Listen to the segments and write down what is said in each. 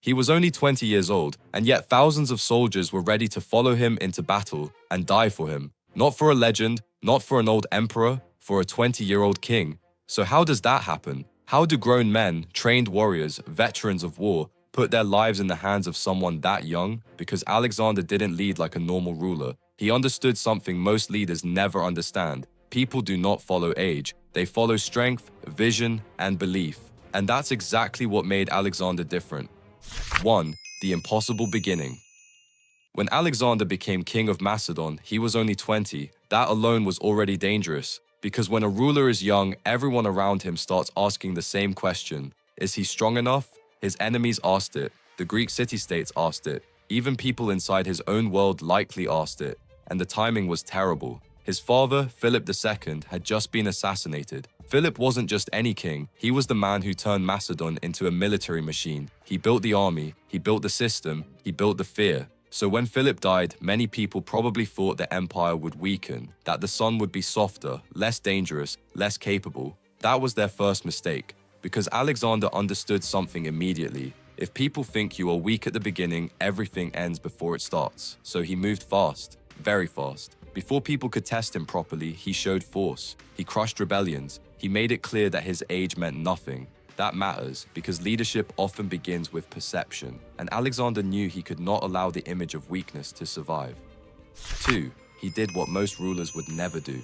He was only 20 years old, and yet thousands of soldiers were ready to follow him into battle and die for him. Not for a legend, not for an old emperor, for a 20-year-old king. So how does that happen? How do grown men, trained warriors, veterans of war, put their lives in the hands of someone that young? Because Alexander didn't lead like a normal ruler. He understood something most leaders never understand. People do not follow age. They follow strength, vision, and belief. And that's exactly what made Alexander different. 1. The impossible beginning. When Alexander became king of Macedon, he was only 20. That alone was already dangerous. Because when a ruler is young, everyone around him starts asking the same question. Is he strong enough? His enemies asked it. The Greek city-states asked it. Even people inside his own world likely asked it. And the timing was terrible. His father, Philip II, had just been assassinated. Philip wasn't just any king, he was the man who turned Macedon into a military machine. He built the army, he built the system, he built the fear. So when Philip died, many people probably thought the empire would weaken, that the son would be softer, less dangerous, less capable. That was their first mistake, because Alexander understood something immediately. If people think you are weak at the beginning, everything ends before it starts. So he moved fast, very fast. Before people could test him properly, he showed force. He crushed rebellions. He made it clear that his age meant nothing. That matters, because leadership often begins with perception, and Alexander knew he could not allow the image of weakness to survive. 2. He did what most rulers would never do.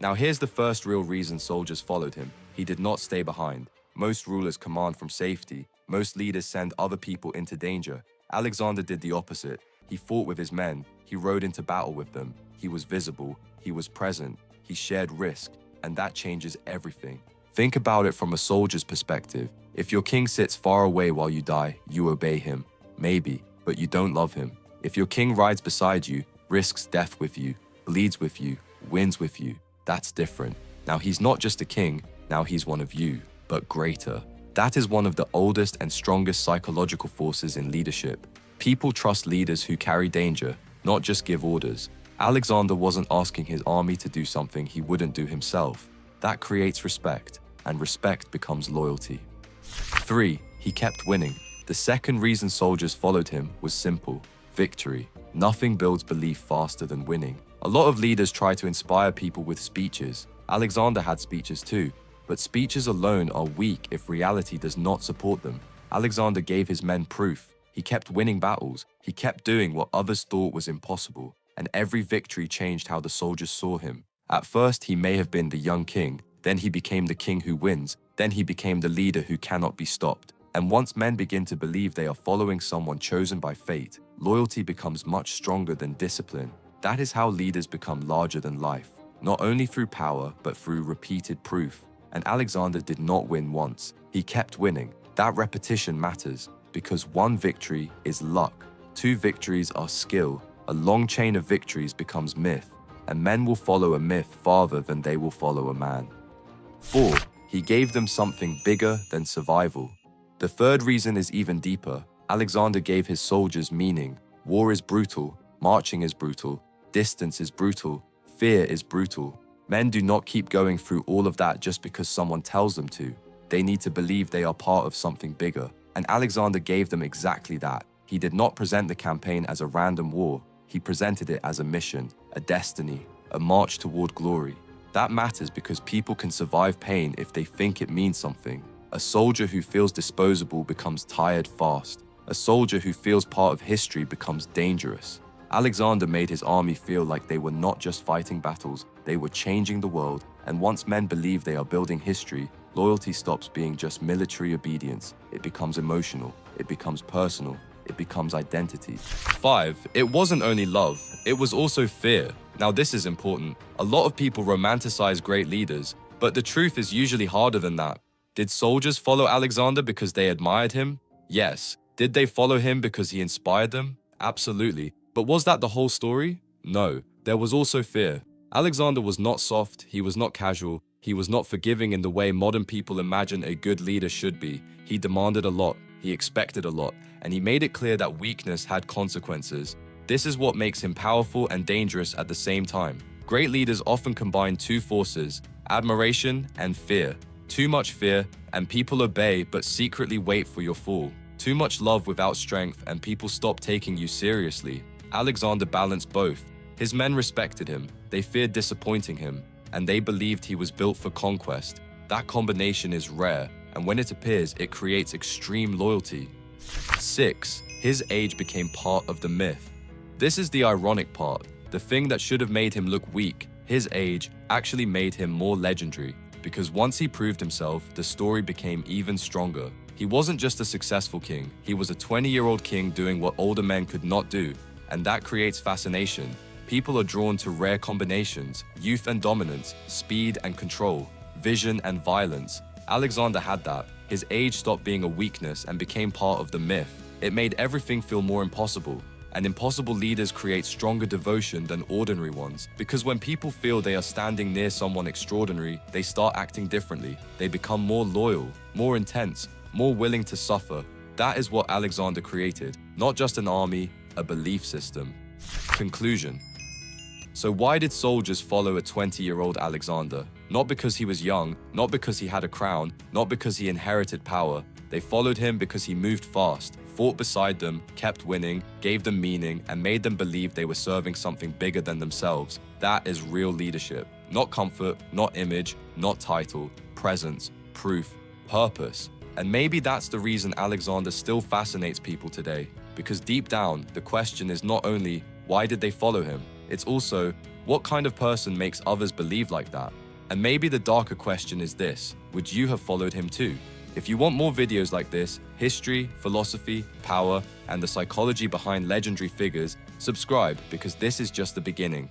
Now here's the first real reason soldiers followed him. He did not stay behind. Most rulers command from safety. Most leaders send other people into danger. Alexander did the opposite. He fought with his men. He rode into battle with them. He was visible. He was present. He shared risk. And that changes everything. Think about it from a soldier's perspective. If your king sits far away while you die, you obey him. Maybe, but you don't love him. If your king rides beside you, risks death with you, bleeds with you, wins with you, that's different. Now he's not just a king, now he's one of you, but greater. That is one of the oldest and strongest psychological forces in leadership. People trust leaders who carry danger, not just give orders. Alexander wasn't asking his army to do something he wouldn't do himself. That creates respect, and respect becomes loyalty. 3. He kept winning. The second reason soldiers followed him was simple: victory. Nothing builds belief faster than winning. A lot of leaders try to inspire people with speeches. Alexander had speeches too, but speeches alone are weak if reality does not support them. Alexander gave his men proof. He kept winning battles. He kept doing what others thought was impossible. And every victory changed how the soldiers saw him. At first, he may have been the young king, then he became the king who wins, then he became the leader who cannot be stopped. And once men begin to believe they are following someone chosen by fate, loyalty becomes much stronger than discipline. That is how leaders become larger than life, not only through power, but through repeated proof. And Alexander did not win once, he kept winning. That repetition matters, because one victory is luck, 2 victories are skill. A long chain of victories becomes myth, and men will follow a myth farther than they will follow a man. 4. He gave them something bigger than survival. The third reason is even deeper. Alexander gave his soldiers meaning. War is brutal, marching is brutal, distance is brutal, fear is brutal. Men do not keep going through all of that just because someone tells them to. They need to believe they are part of something bigger, and Alexander gave them exactly that. He did not present the campaign as a random war. He presented it as a mission, a destiny, a march toward glory. That matters because people can survive pain if they think it means something. A soldier who feels disposable becomes tired fast. A soldier who feels part of history becomes dangerous. Alexander made his army feel like they were not just fighting battles, they were changing the world. And once men believe they are building history, loyalty stops being just military obedience. It becomes emotional, it becomes personal. It becomes identity. 5. It wasn't only love, it was also fear. Now this is important. A lot of people romanticize great leaders, but the truth is usually harder than that. Did soldiers follow Alexander because they admired him? Yes. Did they follow him because he inspired them? Absolutely. But was that the whole story? No. There was also fear. Alexander was not soft, he was not casual, he was not forgiving in the way modern people imagine a good leader should be. He demanded a lot. He expected a lot, and he made it clear that weakness had consequences. This is what makes him powerful and dangerous at the same time. Great leaders often combine 2 forces, admiration and fear. Too much fear, and people obey but secretly wait for your fall. Too much love without strength and people stop taking you seriously. Alexander balanced both. His men respected him, they feared disappointing him, and they believed he was built for conquest. That combination is rare, and when it appears, it creates extreme loyalty. 6. His age became part of the myth. This is the ironic part. The thing that should have made him look weak, his age, actually made him more legendary. Because once he proved himself, the story became even stronger. He wasn't just a successful king, he was a 20-year-old king doing what older men could not do, and that creates fascination. People are drawn to rare combinations, youth and dominance, speed and control, vision and violence. Alexander had that. His age stopped being a weakness and became part of the myth. It made everything feel more impossible. And impossible leaders create stronger devotion than ordinary ones. Because when people feel they are standing near someone extraordinary, they start acting differently. They become more loyal, more intense, more willing to suffer. That is what Alexander created. Not just an army, a belief system. Conclusion. So why did soldiers follow a 20-year-old Alexander? Not because he was young, not because he had a crown, not because he inherited power. They followed him because he moved fast, fought beside them, kept winning, gave them meaning, and made them believe they were serving something bigger than themselves. That is real leadership. Not comfort, not image, not title, presence, proof, purpose. And maybe that's the reason Alexander still fascinates people today. Because deep down, the question is not only, why did they follow him? It's also, what kind of person makes others believe like that? And maybe the darker question is this, would you have followed him too? If you want more videos like this, history, philosophy, power, and the psychology behind legendary figures, subscribe because this is just the beginning.